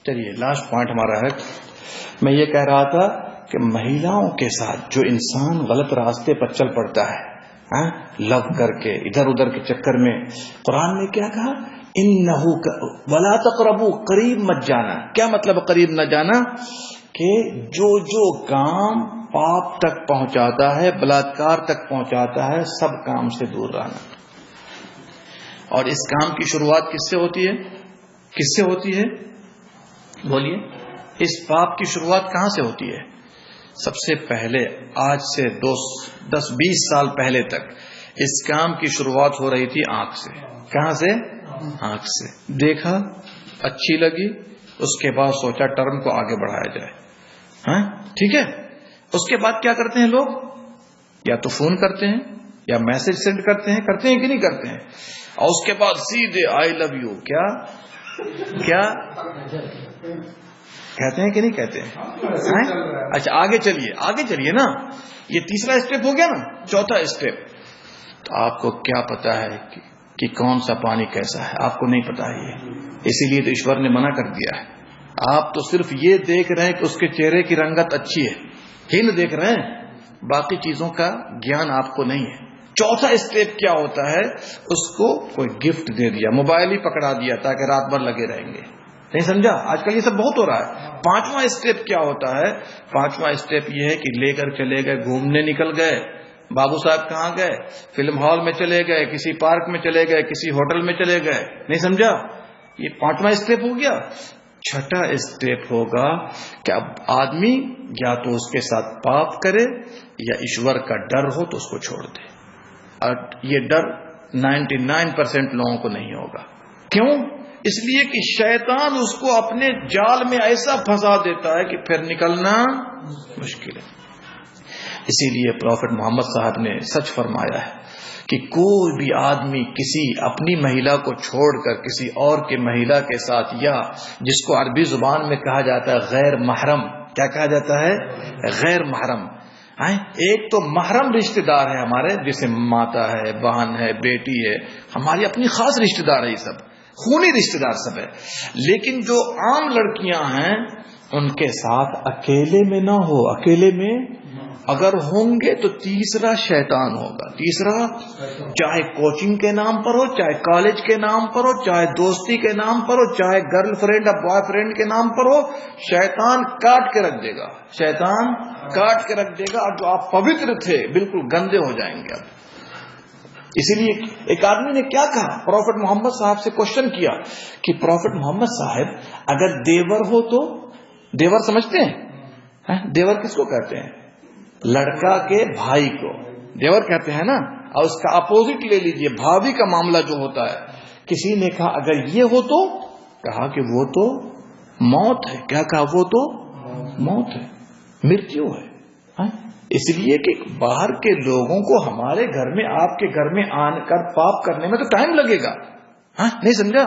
چلیے last point ہمارا ہے، میں یہ کہہ رہا تھا کہ مہیلاؤں کے ساتھ جو انسان غلط راستے پر چل پڑتا ہے، لو کر کے ادھر ادھر کے چکر میں، قرآن نے کیا کہا؟ انہو ولا تقربوا، قریب مت جانا۔ کیا مطلب قریب نہ جانا؟ کہ جو کام پاپ تک پہنچاتا ہے، بلاತ್ಕಾರ تک پہنچاتا ہے، سب کام سے دور رہنا۔ اور اس کام کی شروعات کس سے ہوتی ہے؟ کس سے ہوتی ہے؟ بولیے، اس پاپ کی شروعات کہاں سے ہوتی ہے؟ سب سے پہلے آج سے 10-20 سال پہلے تک اس کام کی شروعات ہو رہی تھی آنکھ سے۔ کہاں سے؟ آنکھ سے۔ دیکھا، اچھی لگی، اس کے بعد سوچا ٹرم کو آگے بڑھایا جائے، ہاں ٹھیک ہے۔ اس کے بعد کیا کرتے ہیں لوگ؟ یا تو فون کرتے ہیں یا میسج سینڈ کرتے ہیں کہ نہیں کرتے ہیں؟ اور اس کے بعد سیدھے آئی لو یو کیا کہتے ہیں کہ نہیں کہتے ہیں؟ اچھا آگے چلیے نا، یہ تیسرا اسٹیپ ہو گیا نا، چوتھا اسٹیپ۔ تو آپ کو کیا پتا ہے کہ کون سا پانی کیسا ہے؟ آپ کو نہیں پتا ہے یہ، اسی لیے تو ایشور نے منع کر دیا ہے۔ آپ تو صرف یہ دیکھ رہے ہیں کہ اس کے چہرے کی رنگت اچھی ہے، ہند دیکھ رہے ہیں، باقی چیزوں کا گیان آپ کو نہیں ہے۔ چوتھا اسٹیپ کیا ہوتا ہے؟ اس کو کوئی گفٹ دے دیا، موبائل ہی پکڑا دیا تاکہ رات بھر لگے رہیں گے۔ نہیں سمجھا؟ آج کل یہ سب بہت ہو رہا ہے۔ پانچواں اسٹیپ کیا ہوتا ہے؟ پانچواں اسٹیپ یہ ہے کہ لے کر چلے گئے، گھومنے نکل گئے۔ بابو صاحب کہاں گئے؟ فلم ہال میں چلے گئے، کسی پارک میں چلے گئے، کسی ہوٹل میں چلے گئے۔ نہیں سمجھا؟ یہ پانچواں اسٹیپ ہو گیا۔ چھٹا اسٹیپ ہوگا کہ اب آدمی یا تو اس کے ساتھ پاپ کرے یا ایشور کا ڈر ہو تو اس کو چھوڑ دے۔ اور یہ ڈر 99% لوگوں کو نہیں ہوگا۔ کیوں؟ اس لیے کہ شیطان اس کو اپنے جال میں ایسا پھنسا دیتا ہے کہ پھر نکلنا مشکل ہے۔ اسی لیے پروفٹ محمد صاحب نے سچ فرمایا ہے کہ کوئی بھی آدمی کسی اپنی مہیلا کو چھوڑ کر کسی اور کی مہیلا کے ساتھ، یا جس کو عربی زبان میں کہا جاتا ہے غیر محرم، کیا کہا جاتا ہے؟ غیر محرم۔ ایک تو محرم رشتہ دار ہے ہمارے، جیسے ماتا ہے، بہن ہے، بیٹی ہے، ہماری اپنی خاص رشتہ دار ہے، یہ سب خونی رشتہ دار سب ہے۔ لیکن جو عام لڑکیاں ہیں ان کے ساتھ اکیلے میں نہ ہو، اکیلے میں اگر ہوں گے تو تیسرا شیطان ہوگا۔ تیسرا، چاہے کوچنگ کے نام پر ہو، چاہے کالج کے نام پر ہو، چاہے دوستی کے نام پر ہو، چاہے گرل فرینڈ اور بوائے فرینڈ کے نام پر ہو، شیطان کاٹ کے رکھ دے گا، شیطان کاٹ کے رکھ دے گا، اور جو آپ پوتر تھے بالکل گندے ہو جائیں گے اب۔ اسی لیے ایک آدمی نے کیا کہا، پروفٹ محمد صاحب سے کوشچن کیا کہ پروفٹ محمد صاحب اگر دیور ہو تو، دیور سمجھتے ہیں؟ دیور کس کو کہتے ہیں؟ لڑکا کے بھائی کو دیور کہتے ہیں نا۔ اور اس کا اپوزٹ لے لیجئے، بھابھی کا معاملہ جو ہوتا ہے۔ کسی نے کہا اگر یہ ہو تو، کہا کہ وہ تو موت ہے۔ کیا کہا؟ وہ تو موت ہے، مرتیو ہے۔ اس لیے کہ باہر کے لوگوں کو ہمارے گھر میں، آپ کے گھر میں آن کر پاپ کرنے میں تو ٹائم لگے گا، نہیں سمجھا؟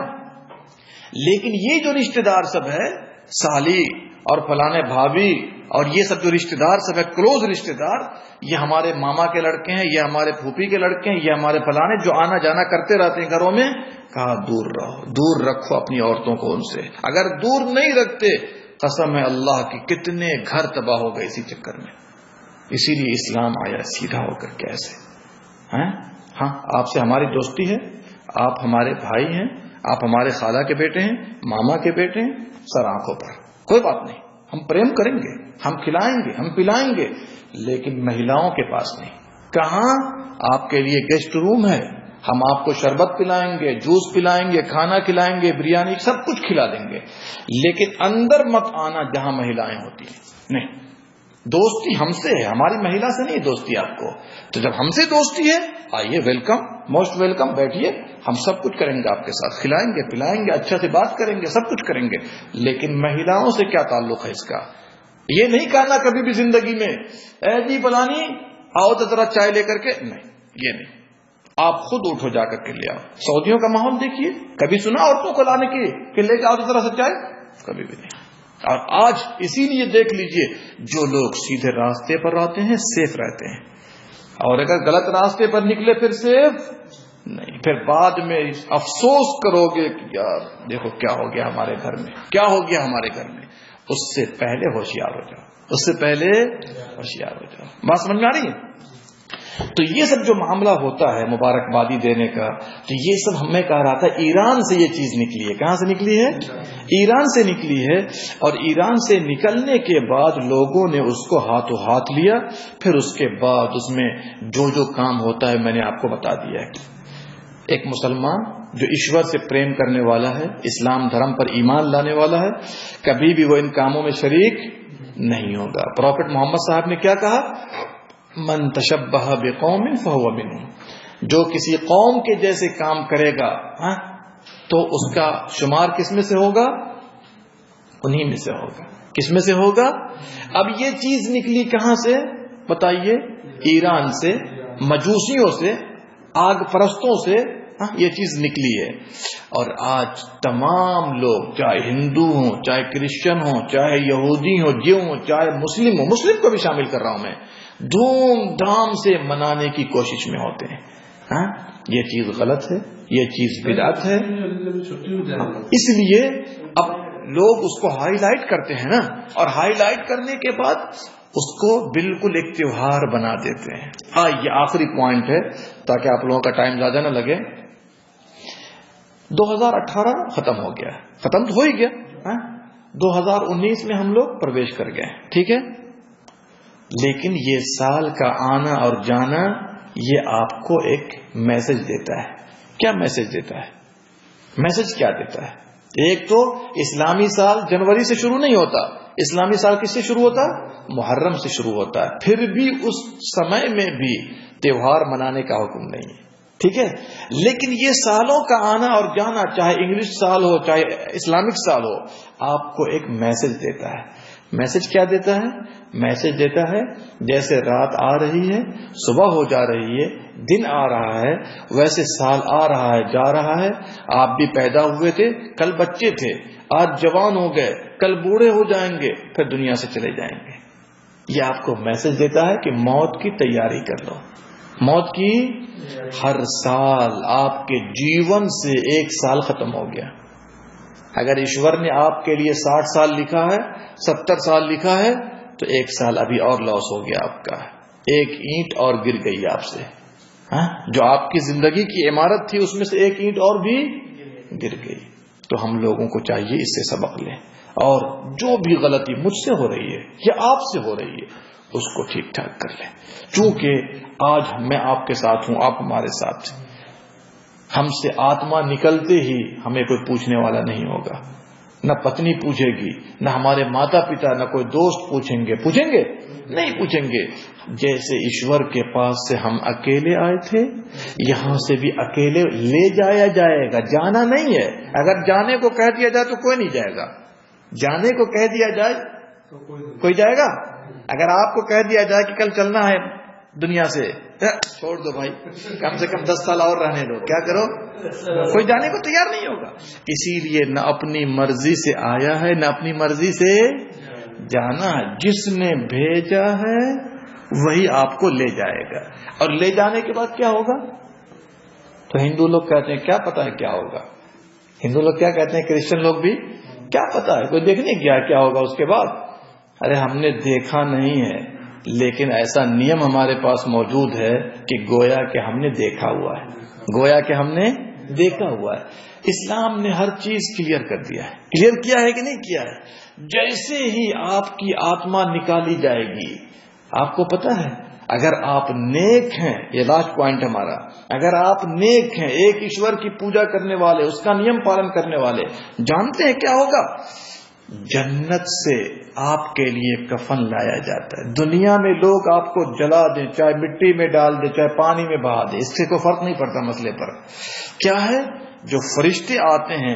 لیکن یہ جو رشتہ دار سب ہے، سالی اور فلانے بھابھی اور یہ سب جو رشتہ دار سب ہے، کلوز رشتہ دار، یہ ہمارے ماما کے لڑکے ہیں، یہ ہمارے پھوپھی کے لڑکے ہیں، یہ ہمارے فلانے جو آنا جانا کرتے رہتے ہیں گھروں میں، کہا دور رہو، دور رکھو اپنی عورتوں کو ان سے۔ اگر دور نہیں رکھتے، قسم ہے اللہ کی کتنے گھر تباہ ہو گئے اسی چکر میں۔ اسی لیے اسلام آیا سیدھا ہو کر کے ایسے۔ ہاں آپ سے ہماری دوستی ہے، آپ ہمارے بھائی ہیں، آپ ہمارے خالہ کے بیٹے ہیں، ماما کے بیٹے ہیں، سر آنکھوں پر، کوئی بات نہیں، ہم پریم کریں گے، ہم کھلائیں گے، ہم پلائیں گے، لیکن مہیلاؤں کے پاس نہیں۔ کہاں؟ آپ کے لیے گیسٹ روم ہے، ہم آپ کو شربت پلائیں گے، جوس پلائیں گے، کھانا کھلائیں گے، بریانی، سب کچھ کھلا دیں گے، لیکن اندر مت آنا جہاں مہیلائیں ہوتی ہیں۔ نہیں، دوستی ہم سے ہے، ہماری مہیلا سے نہیں دوستی آپ کو۔ تو جب ہم سے دوستی ہے، آئیے، ویلکم، موسٹ ویلکم، بیٹھیے، ہم سب کچھ کریں گے آپ کے ساتھ، کھلائیں گے، پلائیں گے، اچھا سے بات کریں گے، سب کچھ کریں گے۔ لیکن مہیلاؤں سے کیا تعلق ہے اس کا؟ یہ نہیں کہنا کبھی بھی زندگی میں، اے جی فلانی آؤ تو ذرا چائے لے کر کے، نہیں، یہ نہیں۔ آپ خود اٹھو، جا کر کے لے آؤ۔ سعودیوں کا ماحول دیکھیے، کبھی سنا عورتوں کو لانے کی کہ لے کے آؤ تو ذرا سا چائے؟ کبھی بھی نہیں۔ اور آج اسی لیے دیکھ لیجئے، جو لوگ سیدھے راستے پر آتے ہیں سیف رہتے ہیں، اور اگر غلط راستے پر نکلے پھر سیف نہیں. پھر بعد میں افسوس کرو گے کہ یار دیکھو کیا ہو گیا ہمارے گھر میں، کیا ہو گیا ہمارے گھر میں. اس سے پہلے ہوشیار ہو جاؤ، اس سے پہلے ہوشیار ہو جاؤ. بات سمجھ میں آ رہی ہے؟ تو یہ سب جو معاملہ ہوتا ہے مبارکبادی دینے کا، تو یہ سب ہمیں کہہ رہا تھا ایران سے یہ چیز نکلی ہے. کہاں سے نکلی ہے؟ ایران سے نکلی ہے. اور ایران سے نکلنے کے بعد لوگوں نے اس کو ہاتھوں ہاتھ لیا. پھر اس کے بعد اس میں جو جو کام ہوتا ہے میں نے آپ کو بتا دیا ہے. ایک مسلمان جو ایشور سے پریم کرنے والا ہے، اسلام دھرم پر ایمان لانے والا ہے، کبھی بھی وہ ان کاموں میں شریک نہیں ہوگا. پروفٹ محمد صاحب نے کیا کہا؟ من تشبہ بقوم فہو منہم. جو کسی قوم کے جیسے کام کرے گا تو اس کا شمار کس میں سے ہوگا؟ انہی میں سے ہوگا. کس میں سے ہوگا؟ اب یہ چیز نکلی کہاں سے بتائیے؟ ایران سے، مجوسیوں سے، آگ پرستوں سے یہ چیز نکلی ہے. اور آج تمام لوگ، چاہے ہندو ہوں، چاہے کرسچن ہوں، چاہے یہودی ہوں، جیو ہوں، چاہے مسلم ہوں، مسلم کو بھی شامل کر رہا ہوں میں، دھوم دھام سے منانے کی کوشش میں ہوتے ہیں. یہ چیز غلط ہے، یہ چیز بدعت ہے. اس لیے اب لوگ اس کو ہائی لائٹ کرتے ہیں نا، اور ہائی لائٹ کرنے کے بعد اس کو بالکل ایک تیوہار بنا دیتے ہیں. یہ آخری پوائنٹ ہے تاکہ آپ لوگوں کا ٹائم زیادہ نہ لگے. 2018 ختم ہو گیا، ختم تو ہو ہی گیا. 2019 میں ہم لوگ پرویش کر گئے، ٹھیک ہے. لیکن یہ سال کا آنا اور جانا یہ آپ کو ایک میسج دیتا ہے. کیا میسج دیتا ہے؟ میسج کیا دیتا ہے؟ ایک تو اسلامی سال جنوری سے شروع نہیں ہوتا. اسلامی سال کس سے شروع ہوتا ہے؟ محرم سے شروع ہوتا ہے. پھر بھی اس سمے میں بھی تیوہار منانے کا حکم نہیں ہے، ٹھیک ہے. لیکن یہ سالوں کا آنا اور جانا، چاہے انگلش سال ہو چاہے اسلامک سال ہو، آپ کو ایک میسج دیتا ہے. میسج کیا دیتا ہے؟ میسج دیتا ہے جیسے رات آ رہی ہے، صبح ہو جا رہی ہے، دن آ رہا ہے، ویسے سال آ رہا ہے، جا رہا ہے. آپ بھی پیدا ہوئے تھے، کل بچے تھے، آج جوان ہو گئے، کل بوڑھے ہو جائیں گے، پھر دنیا سے چلے جائیں گے. یہ آپ کو میسج دیتا ہے کہ موت کی تیاری کر لو. موت کی ہر سال آپ کے جیون سے 1 سال ختم ہو گیا. اگر ایشور نے آپ کے لیے 60 سال لکھا ہے، 70 سال لکھا ہے، تو 1 سال ابھی اور لاس ہو گیا آپ کا. ایک اینٹ اور گر گئی آپ سے. جو آپ کی زندگی کی عمارت تھی اس میں سے ایک اینٹ اور بھی گر گئی. تو ہم لوگوں کو چاہیے اس سے سبق لیں، اور جو بھی غلطی مجھ سے ہو رہی ہے یا آپ سے ہو رہی ہے اس کو ٹھیک ٹھاک کر لیں. چونکہ آج میں آپ کے ساتھ ہوں، آپ ہمارے ساتھ. ہم سے آتما نکلتے ہی ہمیں کوئی پوچھنے والا نہیں ہوگا. نہ پتنی پوچھے گی، نہ ہمارے ماتا پتا، نہ کوئی دوست پوچھیں گے. پوچھیں گے؟ نہیں پوچھیں گے. جیسے ایشور کے پاس سے ہم اکیلے آئے تھے، یہاں سے بھی اکیلے لے جایا جائے گا. جانا نہیں ہے. اگر جانے کو کہہ دیا جائے تو کوئی نہیں جائے گا. جانے کو کہہ دیا جائے تو کوئی جائے گا. اگر آپ کو کہہ دیا جائے کہ کل چلنا ہے دنیا سے، چھوڑ دو بھائی، کم سے کم 10 سال اور رہنے دو، کیا کرو؟ کوئی جانے کو تیار نہیں ہوگا. اسی لیے نہ اپنی مرضی سے آیا ہے، نہ اپنی مرضی سے جانا ہے. جس نے بھیجا ہے وہی آپ کو لے جائے گا. اور لے جانے کے بعد کیا ہوگا؟ تو ہندو لوگ کہتے ہیں کیا پتا ہے کیا ہوگا. ہندو لوگ کیا کہتے ہیں، کرسچن لوگ بھی کیا پتا ہے، کوئی دیکھنے گیا کیا ہوگا اس کے بعد. ارے ہم نے دیکھا نہیں ہے، لیکن ایسا نیم ہمارے پاس موجود ہے کہ گویا کہ ہم نے دیکھا ہوا ہے، گویا کہ ہم نے دیکھا ہوا ہے. اسلام نے ہر چیز کلیئر کر دیا ہے. کلیئر کیا ہے کہ نہیں کیا ہے؟ جیسے ہی آپ کی آتما نکالی جائے گی، آپ کو پتا ہے اگر آپ نیک ہیں، یہ لاسٹ پوائنٹ ہمارا، اگر آپ نیک ہیں، ایک ایشور کی پوجا کرنے والے، اس کا نیم پالن کرنے والے، جانتے ہیں کیا ہوگا؟ جنت سے آپ کے لیے کفن لایا جاتا ہے. دنیا میں لوگ آپ کو جلا دیں، چاہے مٹی میں ڈال دیں، چاہے پانی میں بہا دیں، اس سے کوئی فرق نہیں پڑتا مسئلے پر. کیا ہے؟ جو فرشتے آتے ہیں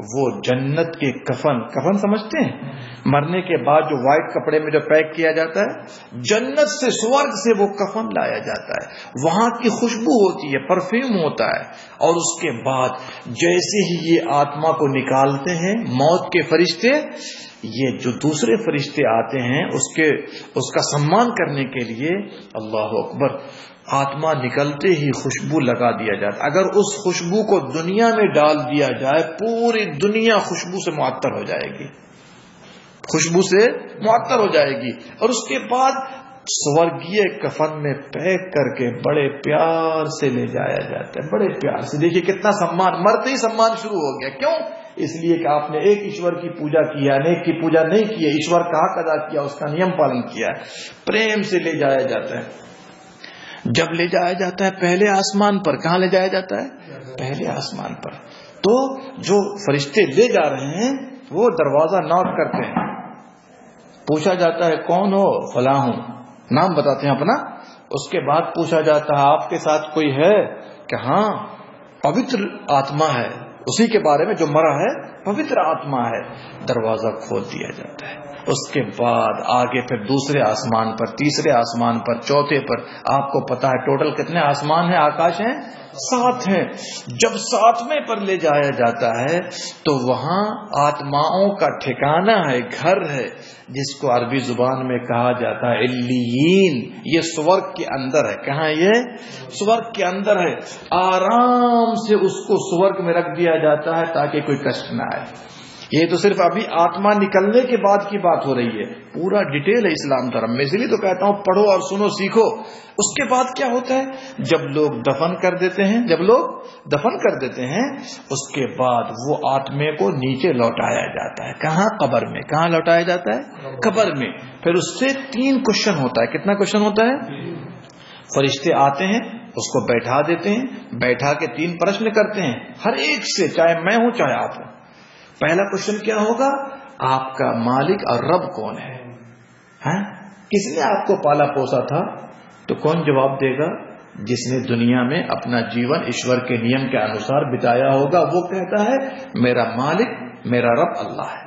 وہ جنت کے کفن سمجھتے ہیں؟ مرنے کے بعد جو وائٹ کپڑے میں جو پیک کیا جاتا ہے، جنت سے، سورگ سے وہ کفن لایا جاتا ہے. وہاں کی خوشبو ہوتی ہے، پرفیوم ہوتا ہے. اور اس کے بعد جیسے ہی یہ آتما کو نکالتے ہیں موت کے فرشتے، یہ جو دوسرے فرشتے آتے ہیں اس کا سمان کرنے کے لیے، اللہ اکبر، آتما نکلتے ہی خوشبو لگا دیا جاتا. اگر اس خوشبو کو دنیا میں ڈال دیا جائے پوری دنیا خوشبو سے معطر ہو جائے گی, خوشبو سے معطر ہو جائے گی. اور اس کے بعد سورگیہ کفن میں پیک کر کے بڑے پیار سے لے جایا جاتا ہے, بڑے پیار سے. دیکھیے کتنا سمان, مرتے ہی سمان شروع ہو گیا. کیوں؟ اس لیے کہ آپ نے ایک ایشور کی پوجا کی ہے, انیک کی پوجا نہیں کی ہے, ایشور کا حق ادا کیا, اس کا نیم پالن کیا ہے. پریم سے لے جایا جاتا ہے. جب لے جایا جاتا ہے پہلے آسمان پر, کہاں لے جایا جاتا ہے؟ پہلے آسمان پر. تو جو فرشتے لے جا رہے ہیں وہ دروازہ نوک کرتے ہیں, پوچھا جاتا ہے کون ہو؟ فلاں ہوں, نام بتاتے ہیں اپنا. اس کے بعد پوچھا جاتا ہے آپ کے ساتھ کوئی ہے؟ کہ ہاں پوتر آتما ہے, اسی کے بارے میں جو مرا ہے پوتر آتما ہے. دروازہ کھول دیا جاتا ہے. اس کے بعد آگے پھر دوسرے آسمان پر, تیسرے آسمان پر, چوتھے پر. آپ کو پتا ہے ٹوٹل کتنے آسمان ہیں, آکاش ہیں؟ 7 ہیں. جب 7ویں پر لے جایا جاتا ہے تو وہاں آتماؤں کا ٹھکانہ ہے, گھر ہے, جس کو عربی زبان میں کہا جاتا ہے علیین. یہ سورگ کے اندر ہے. کہاں ہے یہ؟ سورگ کے اندر ہے. آرام سے اس کو سورگ میں رکھ دیا جاتا ہے تاکہ کوئی کشٹ نہ آئے. یہ تو صرف ابھی آتما نکلنے کے بعد کی بات ہو رہی ہے, پورا ڈیٹیل ہے اسلام دھرم میں. اس لیے تو کہتا ہوں پڑھو اور سنو, سیکھو. اس کے بعد کیا ہوتا ہے؟ جب لوگ دفن کر دیتے ہیں, جب لوگ دفن کر دیتے ہیں اس کے بعد وہ آتمے کو نیچے لوٹایا جاتا ہے. کہاں؟ قبر میں. کہاں لوٹایا جاتا ہے؟ قبر میں. پھر اس سے 3 کوشچن ہوتا ہے. کتنا کوشچن ہوتا ہے؟ فرشتے آتے ہیں, اس کو بیٹھا دیتے ہیں, بیٹھا کے 3 پرشن کرتے ہیں ہر ایک سے, چاہے میں ہوں چاہے آپ ہوں. پہلا کوشچن کیا ہوگا؟ آپ کا مالک اور رب کون ہے؟ کس نے آپ کو پالا پوسا تھا؟ تو کون جواب دے گا؟ جس نے دنیا میں اپنا جیون ایشور کے نیم کے انوسار بتایا ہوگا وہ کہتا ہے میرا مالک میرا رب اللہ ہے.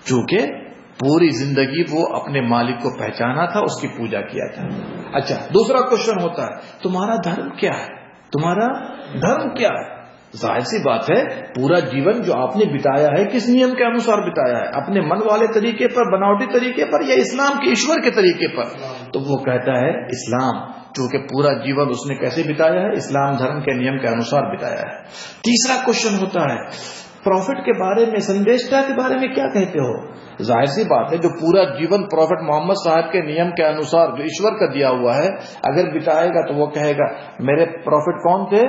چونکہ پوری زندگی وہ اپنے مالک کو پہچانا تھا, اس کی پوجا کیا تھا. اچھا, دوسرا کوشچن ہوتا ہے تمہارا دھرم کیا ہے؟ تمہارا دھرم کیا ہے؟ ظاہر سی بات ہے پورا جیون جو آپ نے بتایا ہے کس نیم کے انوسار بتایا ہے؟ اپنے من والے طریقے پر, بناوٹی طریقے پر, یا اسلام کے ایشور کے طریقے پر؟ تو وہ کہتا ہے اسلام, چونکہ پورا جیون اس نے کیسے بتایا ہے؟ اسلام دھرم کے نیم کے انوسار بتایا ہے. تیسرا کوشچن ہوتا ہے پروفٹ کے بارے میں, سندیشتا کے بارے میں کیا کہتے ہو؟ ظاہر سی بات ہے جو پورا جیون پروفٹ محمد صاحب کے نیم کے انوسار جو ایشور کا دیا ہوا ہے اگر بتائے گا تو وہ کہے گا میرے پروفٹ کون تھے؟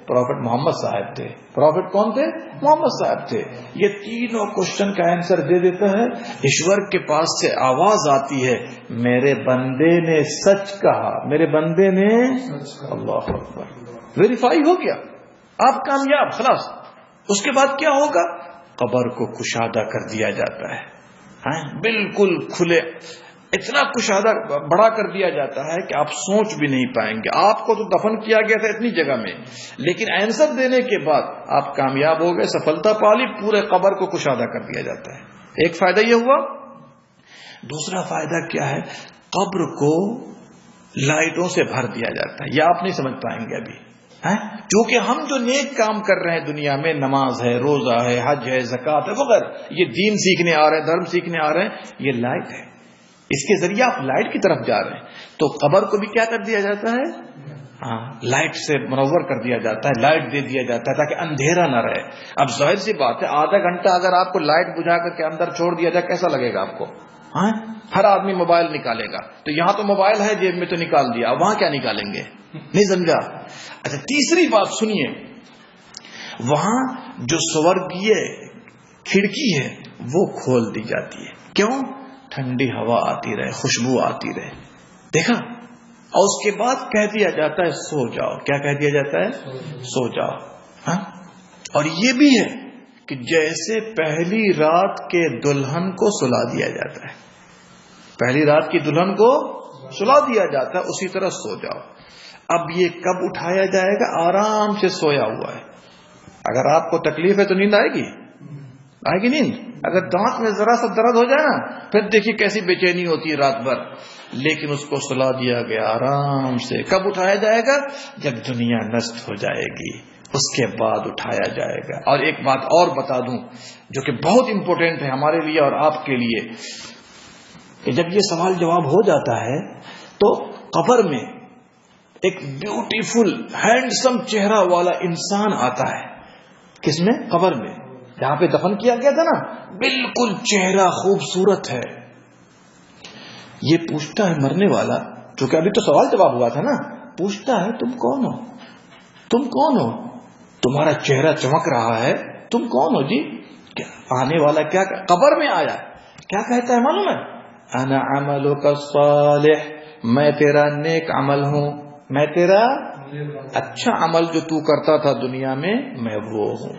پروفٹ محمد صاحب تھے. پروفٹ کون تھے؟ محمد صاحب تھے. یہ تینوں کوشچن کا آنسر دے دیتا ہے. ایشور کے پاس سے آواز آتی ہے میرے بندے نے سچ کہا, میرے بندے نے. اللہ اکبر, ویریفائی ہو گیا, آپ کامیاب, خلاص. اس کے بعد کیا ہوگا؟ قبر کو کشادہ کر دیا جاتا ہے, بالکل کھلے, اتنا کشادہ بڑا کر دیا جاتا ہے کہ آپ سوچ بھی نہیں پائیں گے. آپ کو تو دفن کیا گیا تھا اتنی جگہ میں, لیکن آنسر دینے کے بعد آپ کامیاب ہو گئے, سفلتا پالی, پورے قبر کو کشادہ کر دیا جاتا ہے. ایک فائدہ یہ ہوا. دوسرا فائدہ کیا ہے؟ قبر کو لائٹوں سے بھر دیا جاتا ہے. یہ آپ نہیں سمجھ پائیں گے ابھی, چونکہ ہم جو نیک کام کر رہے ہیں دنیا میں, نماز ہے, روزہ ہے, حج ہے, زکوٰۃ ہے وغیرہ, یہ دین سیکھنے آ رہے ہیں, دھرم سیکھنے آ رہے ہیں, یہ لائٹ ہے. اس کے ذریعے آپ لائٹ کی طرف جا رہے ہیں. تو قبر کو بھی کیا کر دیا جاتا ہے؟ لائٹ سے منور کر دیا جاتا ہے, لائٹ دے دیا جاتا ہے تاکہ اندھیرا نہ رہے. اب ظاہر سی بات ہے آدھا گھنٹہ اگر آپ کو لائٹ بجھا کر کے اندر چھوڑ دیا جائے کیسا لگے گا آپ کو؟ ہر آدمی موبائل نکالے گا. تو یہاں تو موبائل ہے جیب میں تو نکال دیا, وہاں کیا نکالیں گے؟ نہیں سمجھا. اچھا, تیسری بات سنیے, وہاں جو سورگیہ کھڑکی ہے وہ کھول دی جاتی ہے. کیوں؟ ٹھنڈی ہوا آتی رہے, خوشبو آتی رہے. دیکھا. اور اس کے بعد کہہ دیا جاتا ہے سو جاؤ. کیا کہہ دیا جاتا ہے؟ سو جاؤ. اور یہ بھی ہے کہ جیسے پہلی رات کے دلہن کو سلا دیا جاتا ہے, پہلی رات کی دلہن کو سلا دیا جاتا ہے, اسی طرح سو جاؤ. اب یہ کب اٹھایا جائے گا؟ آرام سے سویا ہوا ہے. اگر آپ کو تکلیف ہے تو نیند آئے گی؟ آئے گی نیند؟ اگر دانت میں ذرا سا درد ہو جائے نا پھر دیکھیے کیسی بے چینی ہوتی ہے رات بھر. لیکن اس کو سلا دیا گیا آرام سے. کب اٹھایا جائے گا؟ جب دنیا نست ہو جائے گی, اس کے بعد اٹھایا جائے گا. اور ایک بات اور بتا دوں جو کہ بہت امپورٹنٹ ہے ہمارے لیے اور آپ کے لیے, کہ جب یہ سوال جواب ہو جاتا ہے تو قبر میں ایک بیوٹیفل ہینڈسم چہرہ والا انسان آتا ہے. کس میں؟ قبر میں. جہاں پہ دفن کیا گیا تھا نا، بالکل چہرہ خوبصورت ہے. یہ پوچھتا ہے مرنے والا، جو کہ ابھی تو سوال جواب ہوا تھا نا، پوچھتا ہے تم کون ہو؟ تم کون ہو؟ تمہارا چہرہ چمک رہا ہے، تم کون ہو جی؟ آنے والا کیا قبر میں آیا کیا کہتا ہے معلوم ہے؟ انا عملک الصالح، میں تیرا نیک عمل ہوں، میں تیرا اچھا عمل جو تو کرتا تھا دنیا میں، میں وہ ہوں.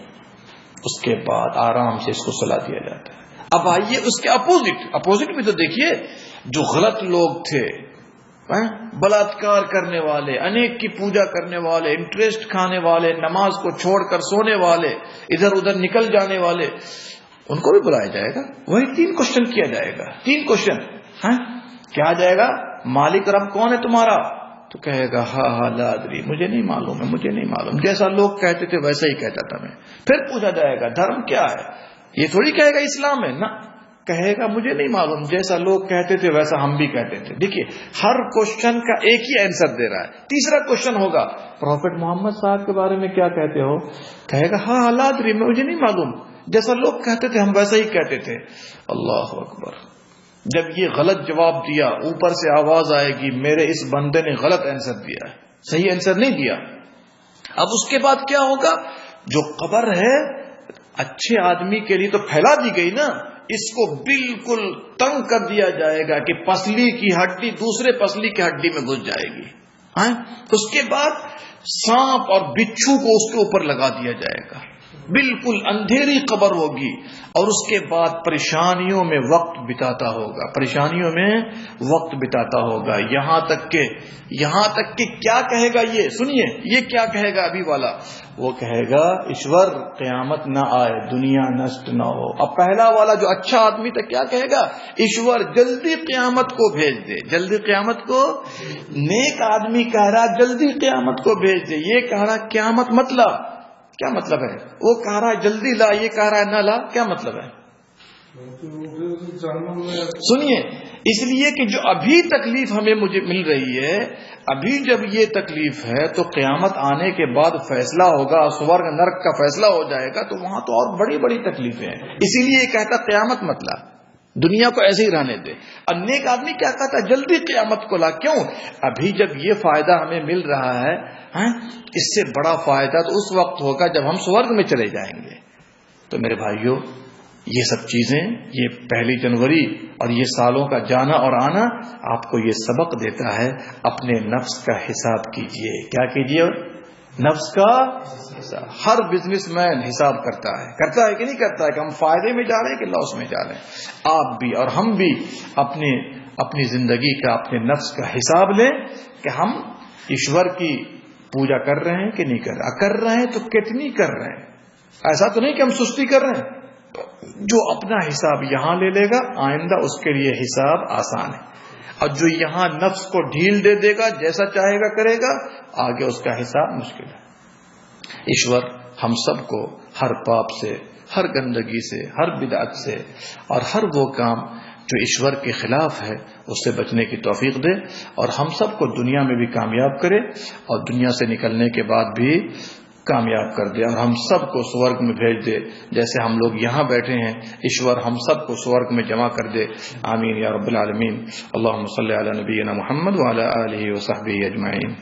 اس کے بعد آرام سے اس کو سلا دیا جاتا ہے. اب آئیے اس کے اپوزٹ بھی تو دیکھیے. جو غلط لوگ تھے، بلاತ್ಕಾರ کرنے والے، انیک کی پوجا کرنے والے، انٹرسٹ کھانے والے، نماز کو چھوڑ کر سونے والے، ادھر ادھر نکل جانے والے، ان کو بھی بلایا جائے گا. وہی 3 کوشچن کیا جائے گا. 3 کوشچن کیا جائے گا؟ مالک رب کون ہے تمہارا؟ تو کہے گا ہاں لا ادری، مجھے نہیں معلوم ہے، مجھے نہیں معلوم، جیسا لوگ کہتے تھے ویسا ہی کہتا تھا میں. پھر پوچھا جائے گا دھرم کیا ہے؟ یہ تھوڑی کہے گا اسلام ہے، نہ کہے گا مجھے نہیں معلوم، جیسا لوگ کہتے تھے ویسا ہم بھی کہتے تھے. دیکھیے ہر کوشچن کا ایک ہی آنسر دے رہا ہے. تیسرا کوشچن ہوگا پروفٹ محمد صاحب کے بارے میں کیا کہتے ہو؟ کہے گا ہاں لا ادری، مجھے نہیں معلوم، جیسا لوگ کہتے تھے ہم ویسا ہی کہتے تھے. اللہ اکبر. جب یہ غلط جواب دیا، اوپر سے آواز آئے گی میرے اس بندے نے غلط آنسر دیا ہے، صحیح آنسر نہیں دیا. اب اس کے بعد کیا ہوگا؟ جو قبر ہے اچھے آدمی کے لیے تو پھیلا دی گئی نا، اس کو بالکل تنگ کر دیا جائے گا کہ پسلی کی ہڈی دوسرے پسلی کی ہڈی میں گھس جائے گی. اس کے بعد سانپ اور بچھو کو اس کے اوپر لگا دیا جائے گا. بالکل اندھیری قبر ہوگی، اور اس کے بعد پریشانیوں میں وقت بتاتا ہوگا، پریشانیوں میں وقت بتاتا ہوگا. یہاں تک کہ کیا کہے گا؟ یہ سنیے، یہ کیا کہے گا ابھی والا؟ وہ کہے گا ایشور قیامت نہ آئے، دنیا نشٹ نہ ہو. اب پہلا والا جو اچھا آدمی تھا کیا کہے گا؟ ایشور جلدی قیامت کو بھیج دے، جلدی قیامت کو. نیک آدمی کہہ رہا جلدی قیامت کو بھیج دے، یہ کہہ رہا قیامت مطلب کیا مطلب ہے؟ وہ کہہ رہا ہے جلدی لا، یہ کہہ رہا ہے نہ لا، کیا مطلب ہے؟ سنیے، اس لیے کہ جو ابھی تکلیف ہمیں مجھے مل رہی ہے، ابھی جب یہ تکلیف ہے تو قیامت آنے کے بعد فیصلہ ہوگا، سورگ نرک کا فیصلہ ہو جائے گا، تو وہاں تو اور بڑی بڑی تکلیفیں ہیں. اسی لیے یہ کہتا قیامت مطلب دنیا کو ایسے ہی رہنے دے. اور نیک آدمی کیا کہتا ہے؟ جلدی قیامت کو لا. کیوں؟ ابھی جب یہ فائدہ ہمیں مل رہا ہے، اس سے بڑا فائدہ تو اس وقت ہوگا جب ہم سورگ میں چلے جائیں گے. تو میرے بھائیوں، یہ سب چیزیں، یہ 1 جنوری اور یہ سالوں کا جانا اور آنا آپ کو یہ سبق دیتا ہے. اپنے نفس کا حساب کیجئے. کیا کیجئے؟ نفس کا حساب. ہر بزنس مین حساب کرتا ہے کہ نہیں کرتا ہے، کہ ہم فائدے میں جا رہے ہیں کہ لاس میں جا رہے ہیں. آپ بھی اور ہم بھی اپنی زندگی کا، اپنے نفس کا حساب لیں کہ ہم ایشور کی پوجا کر رہے ہیں کہ نہیں کر رہے ہیں تو کتنی کر رہے ہیں. ایسا تو نہیں کہ ہم سستی کر رہے ہیں. جو اپنا حساب یہاں لے لے گا، آئندہ اس کے لیے حساب آسان ہے. اور جو یہاں نفس کو ڈھیل دے دے گا، جیسا چاہے گا کرے گا، آگے اس کا حساب مشکل ہے. ایشور ہم سب کو ہر پاپ سے، ہر گندگی سے، ہر بدعت سے اور ہر وہ کام جو ایشور کے خلاف ہے اس سے بچنے کی توفیق دے، اور ہم سب کو دنیا میں بھی کامیاب کرے اور دنیا سے نکلنے کے بعد بھی کامیاب کر دے، اور ہم سب کو سورگ میں بھیج دے. جیسے ہم لوگ یہاں بیٹھے ہیں، ایشور ہم سب کو سورگ میں جمع کر دے. آمین یا رب العالمین. اللہم صلی علی نبینا محمد وعلی آلہ وصحبہ اجمعین.